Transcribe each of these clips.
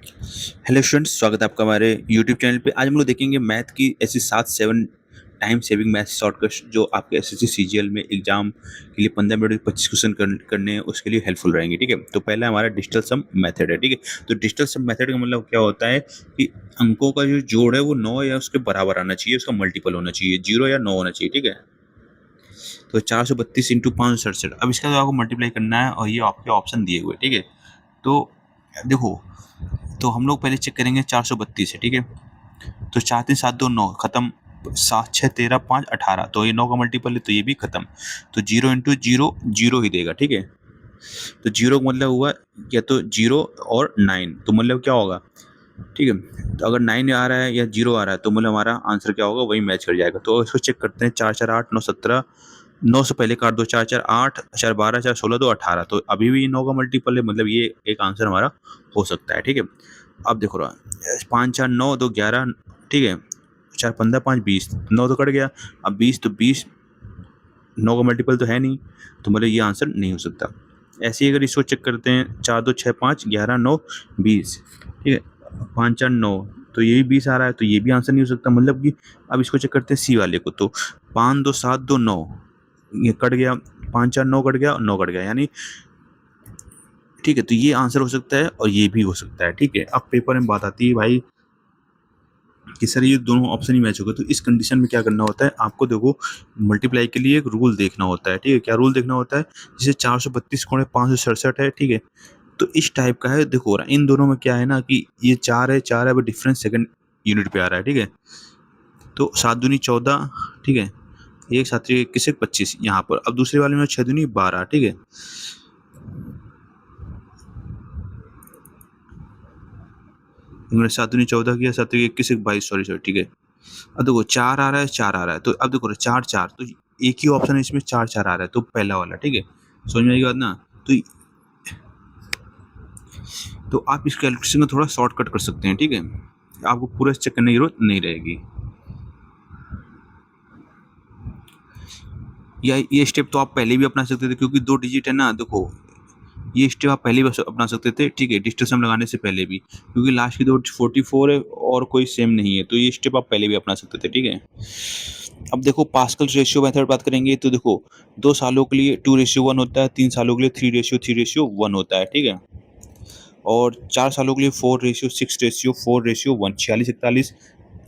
Hello students, स्वागत है आपका हमारे यूट्यूब चैनल पे। आज हम लोग देखेंगे मैथ की ऐसी 7 टाइम सेविंग मैथ शॉर्टकट जो आपके एसएससी सीजीएल में एग्जाम के लिए 15 मिनट में 25 क्वेश्चन करने हैं, उसके लिए हेल्पफुल रहेंगे। ठीक है, तो पहला हमारा डिजिटल सम मेथड है। ठीक है, तो डिजिटल सम मेथड का मतलब क्या होता है कि अंकों का जो जोड़ है वो 9 या उसके बराबर आना चाहिए, उसका मल्टीपल होना चाहिए, 0 या 9 होना चाहिए। ठीक है, तो 432 इंटू 567। अब इसका आपको मल्टीप्लाई करना है और ये आपके ऑप्शन दिए हुए। ठीक है, तो देखो, तो हम लोग पहले चेक करेंगे 432 है। ठीक है, तो 4 3 7 2 9 खत्म, 7 6 13 5 18, तो ये 9 का मल्टीपल है तो ये भी खत्म। तो 0 इंटू जीरो जीरो ही देगा। ठीक है, तो जीरो का मतलब हुआ या तो 0 और 9, तो मतलब क्या होगा। ठीक है, तो अगर 9 आ रहा है या 0 आ रहा है तो मतलब हमारा आंसर क्या होगा, वही मैच कर जाएगा। तो इसको चेक करते हैं। 4 4 8 9 17, 9 से पहले काट दो, 4 4 8 4 12 4 16 2 18, तो अभी भी 9 का मल्टीपल है, मतलब ये एक आंसर हमारा हो सकता है। ठीक है, अब देखो रहा 5 4 9 2 11। ठीक है, 4 15 5 20, 9 तो कट गया। अब 20, तो 20 9 का मल्टीपल तो है नहीं, तो मतलब ये आंसर नहीं हो सकता। ऐसे ही अगर इसको चेक करते हैं, 4 2 6 5 11 9 20। ठीक है, 5 4 9, तो ये भी 20 आ रहा है, तो ये भी आंसर नहीं हो सकता। मतलब कि अब इसको चेक करते हैं सी वाले को, तो 5 2 7 2 9, ये कट गया, 5 4 9 कट गया, 9 कट गया, यानी ठीक है, तो ये आंसर हो सकता है और ये भी हो सकता है। ठीक है, अब पेपर में बात आती है भाई कि सर ये दोनों ऑप्शन ही मैच हो गए, तो इस कंडीशन में क्या करना होता है आपको। देखो, मल्टीप्लाई के लिए एक रूल देखना होता है। ठीक है, क्या रूल देखना होता है, जैसे 432 कोण 567 है। ठीक है, तो इस टाइप का है। देखो इन दोनों में क्या है ना कि ये 4 है, वो डिफरेंस सेकंड यूनिट पे आ रहा है। ठीक है, तो 7 दूनी 14। ठीक है, एक 7 21 25 यहाँ पर। अब दूसरे वाले में 6 दूनी 12। ठीक है, 7 दूनी 14 किया, 7 21 22, सॉरी सॉरी। ठीक है, अब देखो 4 आ रहा है, 4 आ रहा है, तो अब देखो 4 4, तो एक ही ऑप्शन है इसमें, 4 4 आ रहा है, तो पहला वाला। ठीक है, समझ में आएगी बात ना। तो आप इस कैलकुलेशन को थोड़ा शॉर्टकट कर सकते हैं। ठीक है, आपको पूरा चेक करने की जरूरत नहीं रहेगी। या ये स्टेप तो आप पहले भी अपना सकते थे, क्योंकि 2 डिजिट है ना। देखो, ये स्टेप आप पहले भी अपना सकते थे। ठीक है, डिजिटल सम लगाने से पहले भी, क्योंकि लास्ट की दो 44 है और कोई सेम नहीं है, तो ये स्टेप आप पहले भी अपना सकते थे। ठीक है, अब देखो पास्कल रेशियो मेथड बात करेंगे, तो देखो 2 सालों के लिए 2:1 होता है, 3 सालों के लिए 3:3:1 होता है। ठीक है, और 4 सालों के लिए 4:6:4:1, 46 41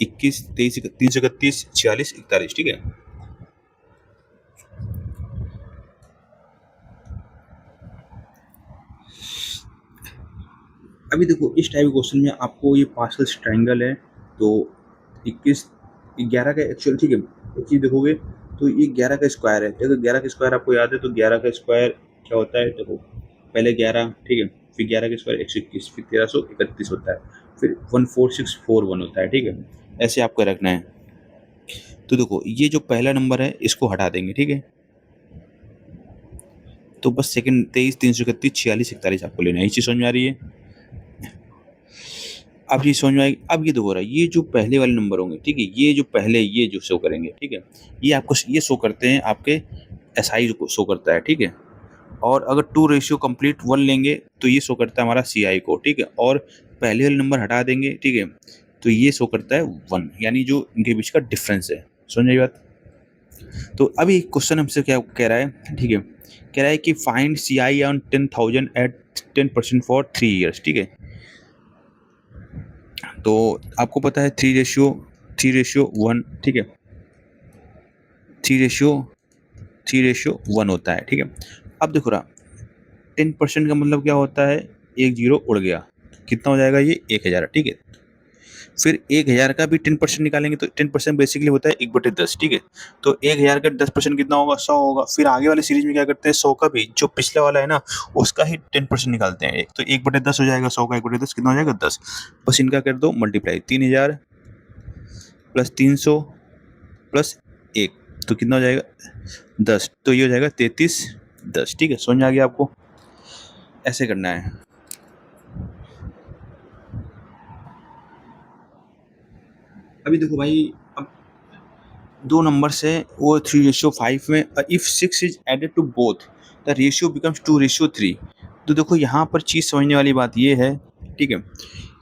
21 23 30 31 46 41। ठीक है, अभी देखो इस टाइप के क्वेश्चन में आपको ये पास्कल ट्रायंगल है, तो 21 11 का एक्चुअल। ठीक है, एक चीज देखोगे तो ये 11 का स्क्वायर है। अगर 11 का स्क्वायर आपको याद है, तो 11 का स्क्वायर क्या होता है, देखो पहले 11। ठीक है, फिर 11 का स्क्वायर 121, फिर 1331 होता है, फिर 14641 होता है। ठीक है, ऐसे आपको रखना है। तो देखो ये जो पहला नंबर है इसको हटा देंगे। ठीक है, तो बस सेकंड 23 331 46 41 आपको लेना है। ये चीज समझ में आ रही है। अब ये समझ में आएगी। अब ये देखो रहा है, ये जो पहले वाले नंबर होंगे, ठीक है, ये जो पहले ये जो शो करेंगे, ठीक है, ये आपको ये शो करते हैं आपके एसआई को शो करता है। ठीक है, और अगर 2:1 लेंगे तो ये शो करता है हमारा सीआई को। ठीक है, और पहले वाले नंबर हटा देंगे, ठीक है, तो ये शो करता है 1, यानी जो इनके बीच का डिफरेंस है। समझ आई बात। तो अभी क्वेश्चन हमसे क्या कह रहा है, ठीक है, कह रहा है कि find CI on 10,000 at 10% for 3 years. ठीक है, तो आपको पता है 3:1। ठीक है, 3:1 होता है। ठीक है, अब देखो रहा 10% का मतलब क्या होता है, एक जीरो उड़ गया, कितना हो जाएगा ये 1000। ठीक है, फिर 1000 का भी 10% निकालेंगे, तो 10% बेसिकली होता है 1/10। ठीक है, तो 1000 का 10% कितना होगा, 100 होगा। फिर आगे वाली सीरीज में क्या करते हैं, 100 का भी जो पिछले वाला है ना उसका ही 10% निकालते हैं, तो 1/10 हो जाएगा। 100 का 1/10 कितना हो जाएगा, 10। बस इनका कर दो मल्टीप्लाई, 3000 प्लस 300 प्लस 1, तो कितना हो जाएगा 10, तो ये हो जाएगा 33 10। ठीक है, समझ में आ गया आपको, ऐसे करना है। अभी देखो भाई, अब दो नंबर्स है वो 3:5 में, if 6 is added to both the ratio becomes 2:3। तो देखो यहाँ पर चीज़ समझने वाली बात ये है, ठीक है,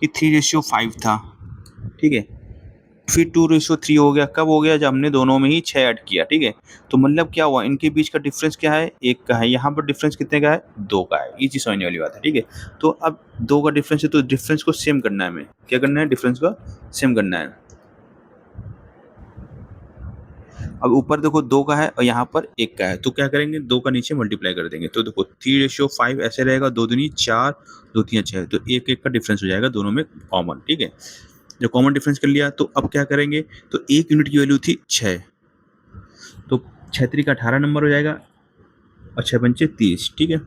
ये 3:5 था, ठीक है। फिर 2:3 हो गया, कब हो गया? जब हमने दोनों में ही 6 ऐड किया, ठीक है। तो मतलब क्या हुआ, इनके बीच का डिफरेंस क्या है? 1 का है। यहाँ पर डिफरेंस कितने का है? 2 का है। ये चीज़ समझने वाली बात है, ठीक है। तो अब 2 का डिफरेंस है, तो डिफरेंस को सेम करना है हमें। क्या करना है? डिफरेंस को सेम करना है। अब ऊपर देखो 2 का है और यहाँ पर 1 का है, तो क्या करेंगे? 2 का नीचे मल्टीप्लाई कर देंगे। तो देखो 3:5 ऐसे रहेगा, 2 दूनी 4, 2 तिया 6, तो 1-1 का डिफरेंस हो जाएगा दोनों में कॉमन, ठीक है। जब कॉमन डिफरेंस कर लिया, तो अब क्या करेंगे? तो 1 यूनिट की वैल्यू थी 6, तो 6 त्रिक 18 नंबर हो जाएगा और 6 पंचे 30, ठीक है।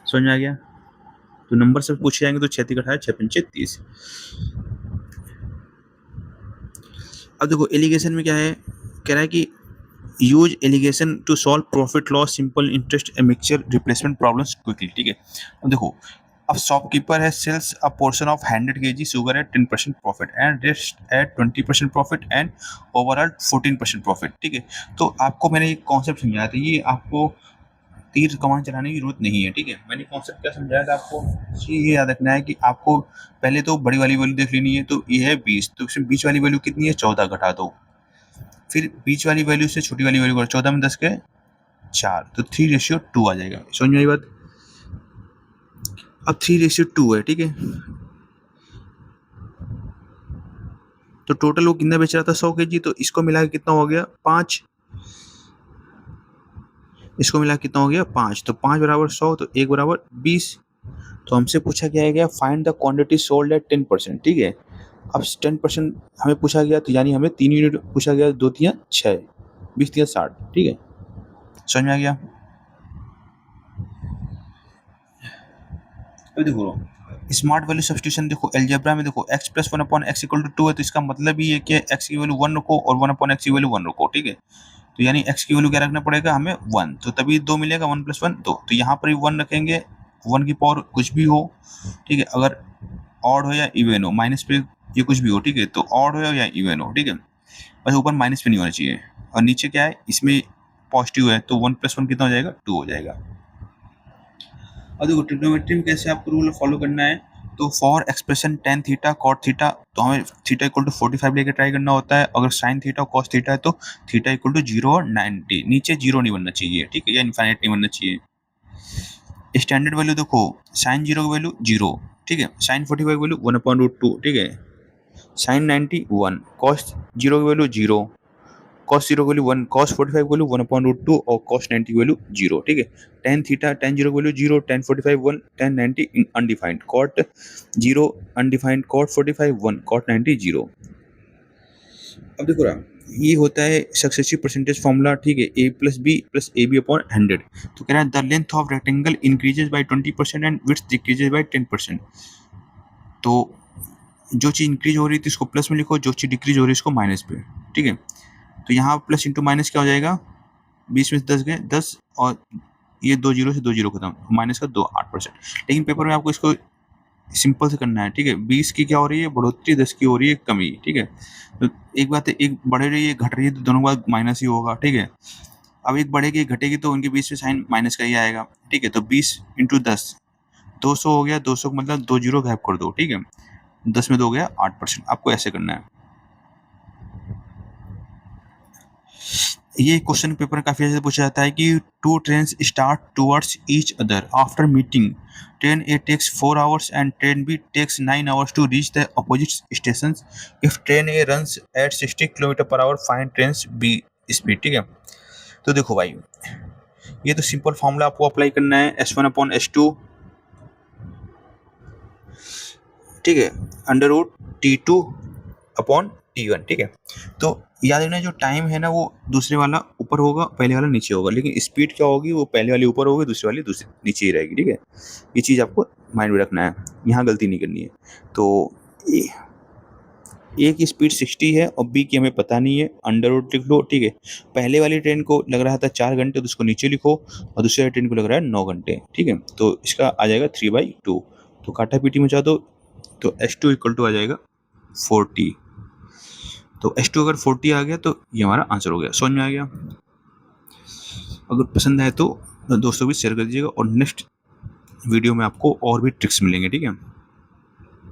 समझ में आ गया? तो नंबर से पूछे जाएंगे तो 6 त्रिक 18, 6 पंचे 30। अब देखो एलिगेशन में क्या है, कह रहा है कि use alligation to solve profit loss simple interest mixture replacement problems quickly, ठीक है। अब देखो, अब शॉपकीपर है sells a portion of 100 kg sugar at 10% profit and rest at 20% profit and overall 14% profit, ठीक है। तो आपको मैंने एक कॉन्सेप्ट समझाया था, ये आपको तीर कमान चलाने की जरूरत नहीं है, ठीक है। मैंने कॉन्सेप्ट क्या समझाया था आपको, ये याद रखना है कि आपको पहले तो बड़ी वाली वैल्यू देख लेनी है। तो ये है 20, तो इसमें बीच वाली वैल्यू कितनी है? 14 घटा दो। फिर बीच वाली वैल्यू से छोटी वाली वैल्यू 14 में 10 के 4, तो 3:2 आ जाएगा। समझ में आई बात? अब 3:2 है, ठीक है। तो टोटल वो कितना बेच रहा था? 100 kg, तो इसको मिला के कितना हो गया? 5। इसको मिला कितना हो गया? 5। तो 5 बराबर 100, तो 1 बराबर 20। तो हमसे पूछा गया है find the quantity sold at 10%, ठीक है। अब 10% हमें पूछा गया, तो यानी हमें 3 यूनिट पूछा गया, 2 तिया 6, 20 तिया 60, ठीक है। समझ में आ गया? अभी देखो स्मार्ट वैल्यू सब्स्टिट्यूशन, देखो अलजेब्रा में देखो x प्लस 1/x = 2 है, तो इसका मतलब ही है कि x की वैल्यू 1 रखो और 1/x की वैल्यू 1 रखो, ठीक है। तो यानी x की वैल्यू क्या रखना पड़ेगा हमें? 1, तो तभी 2 मिलेगा, 1 + 1 2। तो यहाँ पर भी 1 रखेंगे, 1 की पावर कुछ भी हो, ठीक है। अगर ऑड हो या इवन हो, माइनस पे ये कुछ भी हो, ठीक है। तो ऑड हो या इवन हो, ठीक है। बस ऊपर माइनस पे नहीं होना चाहिए। और नीचे क्या है? इसमें पॉजिटिव है, तो 1 + 1 कितना हो जाएगा? 2 हो जाएगा। और देखो ट्रिग्नोमेट्री में कैसे आपको रूल फॉलो करना है, तो for expression tan theta cot theta, तो हमें थीटा = 45 लेके ट्राई करना होता है। अगर साइन थीटा cos थीटा है, तो थीटा = 0 और 90, नीचे 0 नहीं बनना चाहिए, ठीक है, या इनफाइनाइट नहीं बनना चाहिए। स्टैंडर्ड वैल्यू देखो, साइन 0 की वैल्यू 0, ठीक है। साइन 45 की वैल्यू 1/√2, ठीक है। साइन 90 1, cos 0 की वैल्यू 0, cos 0 की वैल्यू 1, cos 45 की वैल्यू 1/√2 और cos 90 की वैल्यू 0, ठीक है। tan थीटा tan 0 की value 0, tan 45 1, tan 90 undefined, cot 0 undefined, cot 45 1, cot 90 0। अब देखो ना, ये होता है सक्सेसिव परसेंटेज फॉर्मूला, ठीक है। a + b + ab/100। तो कह रहा है the length of rectangle increases by 20% and width decreases bye 10%। तो जो चीज़ इंक्रीज हो रही थी इसको प्लस में लिखो, जो चीज़ डिक्रीज हो रही है इसको माइनस पे, ठीक है। तो यहाँ प्लस इंटू माइनस क्या हो जाएगा? 20 में से 10 गए 10, और ये 2 जीरो से 2 जीरो खत्म, माइनस का 2 8%। लेकिन पेपर में आपको इसको सिंपल से करना है, ठीक है। 20 की क्या हो रही है? बढ़ोतरी, 10 की हो रही है कमी, ठीक है। तो एक बात है, एक बढ़ रही है घट रही है, तो दोनों का माइनस ही होगा, ठीक है। अब एक बढ़ेगी एक घटेगी, तो उनके बीच में साइन माइनस का ही आएगा, ठीक है। तो 20 × 10 200 हो गया, 200 का मतलब 2 जीरो गैप कर दो, ठीक है। 10 में 2 गया 8%। आपको ऐसे करना है। ये क्वेश्चन पेपर में काफ़ी ऐसे पूछा जाता है कि two trains start towards each other after meeting, train A takes 4 hours and train B takes 9 hours to reach the opposite station. If train A runs at 60 km/h find trains B speed, ठीक है। तो देखो भाई, ये तो simple formula आपको apply करना है, S1/S2, ठीक है, √T2/T1, ठीक है। तो याद रखना जो टाइम है ना, वो दूसरे वाला ऊपर होगा, पहले वाला नीचे होगा, लेकिन स्पीड क्या होगी? वो पहले वाली ऊपर होगी, दूसरी वाली दूसरी नीचे ही रहेगी, ठीक है। ये चीज़ आपको माइंड में रखना है, यहाँ गलती नहीं करनी है। तो ए की स्पीड 60 है और बी की हमें पता नहीं है, अंडर रूट लिख लो, ठीक है। पहले वाली ट्रेन को लग रहा था 4 घंटे, तो उसको नीचे लिखो, और दूसरी वाली ट्रेन को लग रहा है 9 घंटे, ठीक है। तो इसका आ जाएगा 3/2, तो काटा पीटी मचा दो, तो S2 = आ जाएगा 40। तो S2 अगर 40 आ गया, तो ये हमारा आंसर हो गया। समझ में आ गया? अगर पसंद आए तो दोस्तों भी शेयर कर दीजिएगा। और नेक्स्ट वीडियो में आपको और भी ट्रिक्स मिलेंगे, ठीक है?